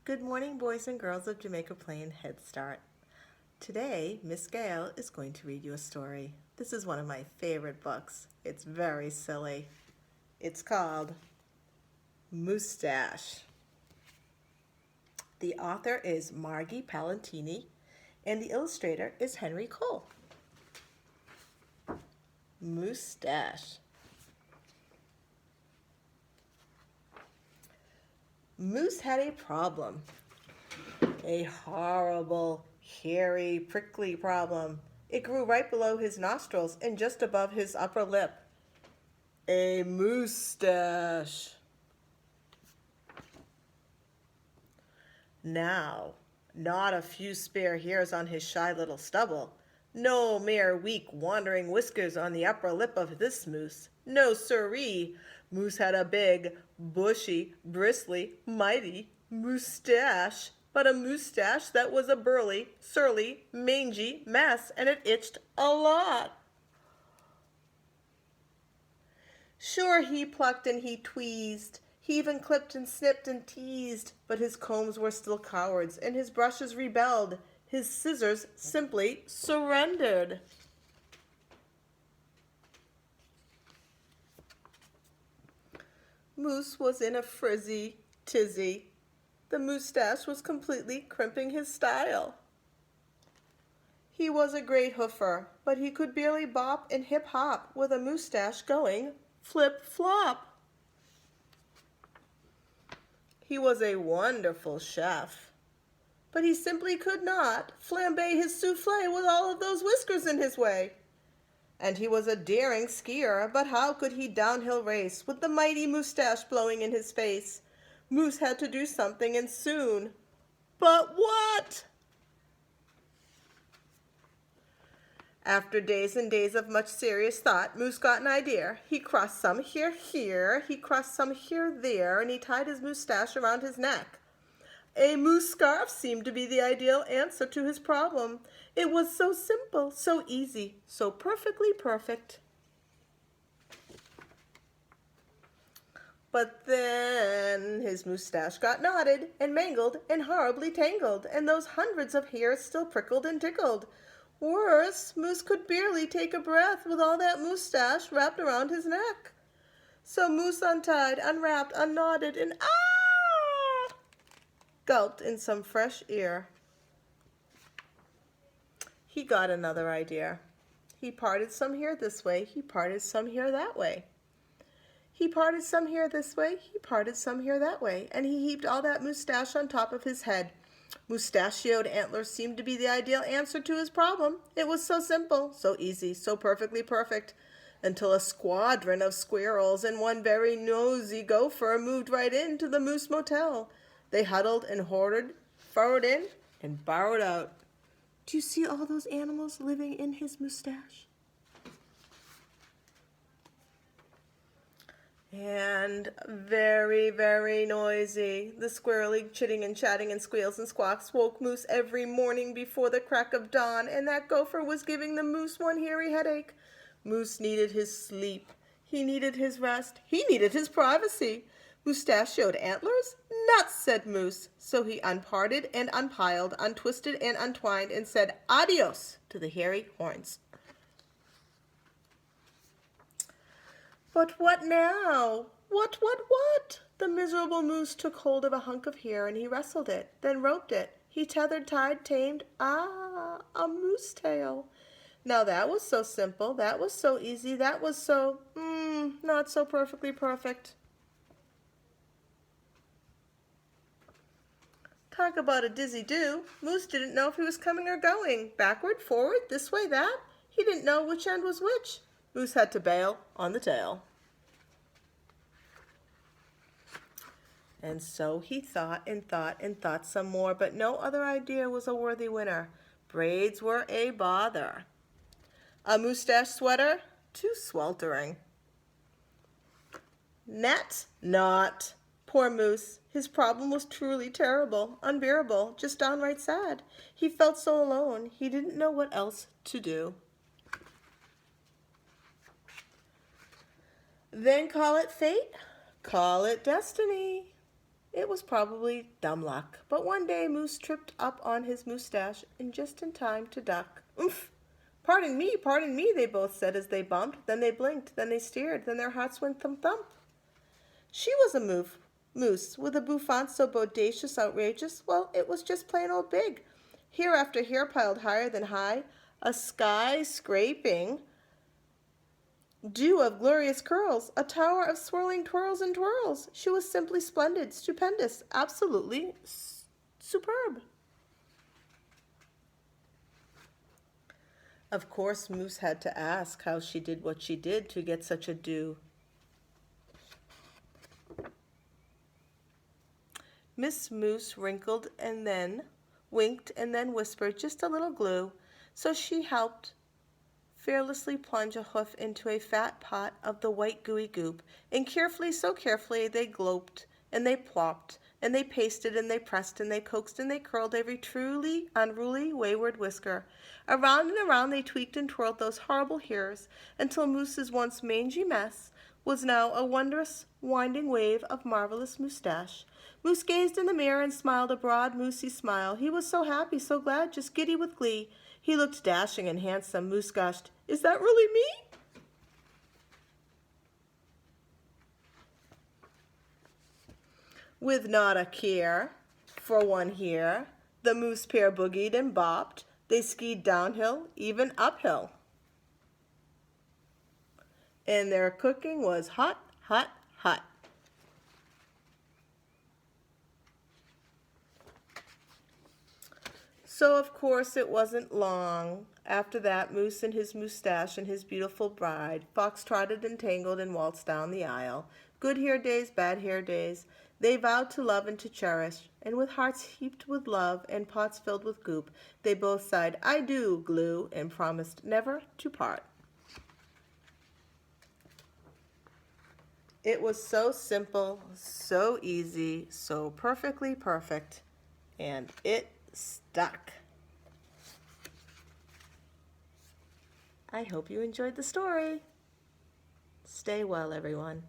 Good morning, boys and girls of Jamaica Plain Head Start. Today, Miss Gail is going to read you a story. This is one of my favorite books. It's very silly. It's called Moustache. The author is Margie Palantini, and the illustrator is Henry Cole. Moustache. Moose had a problem. A horrible, hairy, prickly problem. It grew right below his nostrils and just above his upper lip. A moustache. Now, not a few spare hairs on his shy little stubble. No mere weak, wandering whiskers on the upper lip of this moose. No siree. Moose had a big, bushy, bristly, mighty moustache, but a moustache that was a burly, surly, mangy mess, and it itched a lot. Sure, he plucked and he tweezed. He even clipped and snipped and teased, but his combs were still cowards, and his brushes rebelled. His scissors simply surrendered. Moose was in a frizzy tizzy. The moustache was completely crimping his style. He was a great hoofer, but he could barely bop and hip-hop with a moustache going flip-flop. He was a wonderful chef, but he simply could not flambe his souffle with all of those whiskers in his way. And he was a daring skier, but how could he downhill race with the mighty moustache blowing in his face? Moose had to do something, and soon. But what? After days and days of much serious thought, Moose got an idea. He crossed some hair here, he crossed some hair there, and he tied his moustache around his neck. A moose scarf seemed to be the ideal answer to his problem. It was so simple, so easy, so perfectly perfect. But then his moustache got knotted and mangled and horribly tangled, and those hundreds of hairs still prickled and tickled. Worse, Moose could barely take a breath with all that moustache wrapped around his neck. So Moose untied, unwrapped, unknotted, and gulped in some fresh air. He got another idea. He parted some hair this way, he parted some hair that way. He parted some hair this way, he parted some hair that way, and he heaped all that moustache on top of his head. Mustachioed antlers seemed to be the ideal answer to his problem. It was so simple, so easy, so perfectly perfect, until a squadron of squirrels and one very nosy gopher moved right into the Moose Motel. They huddled and hoarded, furrowed in, and burrowed out. Do you see all those animals living in his moustache? And very, very noisy. The squirrely chitting and chatting and squeals and squawks woke Moose every morning before the crack of dawn, and that gopher was giving the moose one hairy headache. Moose needed his sleep. He needed his rest. He needed his privacy. Mustachioed antlers? Nuts, said Moose. So he unparted and unpiled, untwisted and untwined, and said adios to the hairy horns. But what now? What? The miserable moose took hold of a hunk of hair, and he wrestled it, then roped it. He tethered, tied, tamed. A moose tail. Now that was so simple, that was so easy, that was so, not so perfectly perfect. Talk about a dizzy do. Moose didn't know if he was coming or going. Backward, forward, this way, that. He didn't know which end was which. Moose had to bail on the tail. And so he thought and thought and thought some more, but no other idea was a worthy winner. Braids were a bother. A moustache sweater? Too sweltering. Net? Not. Poor Moose. His problem was truly terrible, unbearable, just downright sad. He felt so alone, he didn't know what else to do. Then call it fate, call it destiny. It was probably dumb luck, but one day Moose tripped up on his moustache and just in time to duck. Oomph! Pardon me, they both said as they bumped. Then they blinked, then they stared, then their hearts went thump-thump. She was a moose, with a bouffant so bodacious, outrageous, well, it was just plain old big. Hair after hair piled higher than high, a sky-scraping dew of glorious curls, a tower of swirling twirls and twirls. She was simply splendid, stupendous, absolutely superb. Of course, Moose had to ask how she did what she did to get such a dew. Miss Moose wrinkled and then winked and then whispered just a little glue, so she helped fearlessly plunge a hoof into a fat pot of the white gooey goop, and carefully, so carefully, they gloped, and they plopped, and they pasted, and they pressed, and they coaxed, and they curled every truly unruly, wayward whisker. Around and around they tweaked and twirled those horrible hairs, until Moose's once mangy mess was now a wondrous, winding wave of marvelous moustache. Moose gazed in the mirror and smiled a broad, moosey smile. He was so happy, so glad, just giddy with glee. He looked dashing and handsome. Moose gushed, "Is that really me?" With not a care for one here, the moose pair boogied and bopped. They skied downhill, even uphill. And their cooking was hot, hot, hot. So, of course, it wasn't long. After that, Moose and his moustache and his beautiful bride fox-trotted and tangled and waltzed down the aisle. Good hair days, bad hair days. They vowed to love and to cherish, and with hearts heaped with love and pots filled with goop, they both sighed, "I do," glue, and promised never to part. It was so simple, so easy, so perfectly perfect, and it stuck. I hope you enjoyed the story. Stay well, everyone.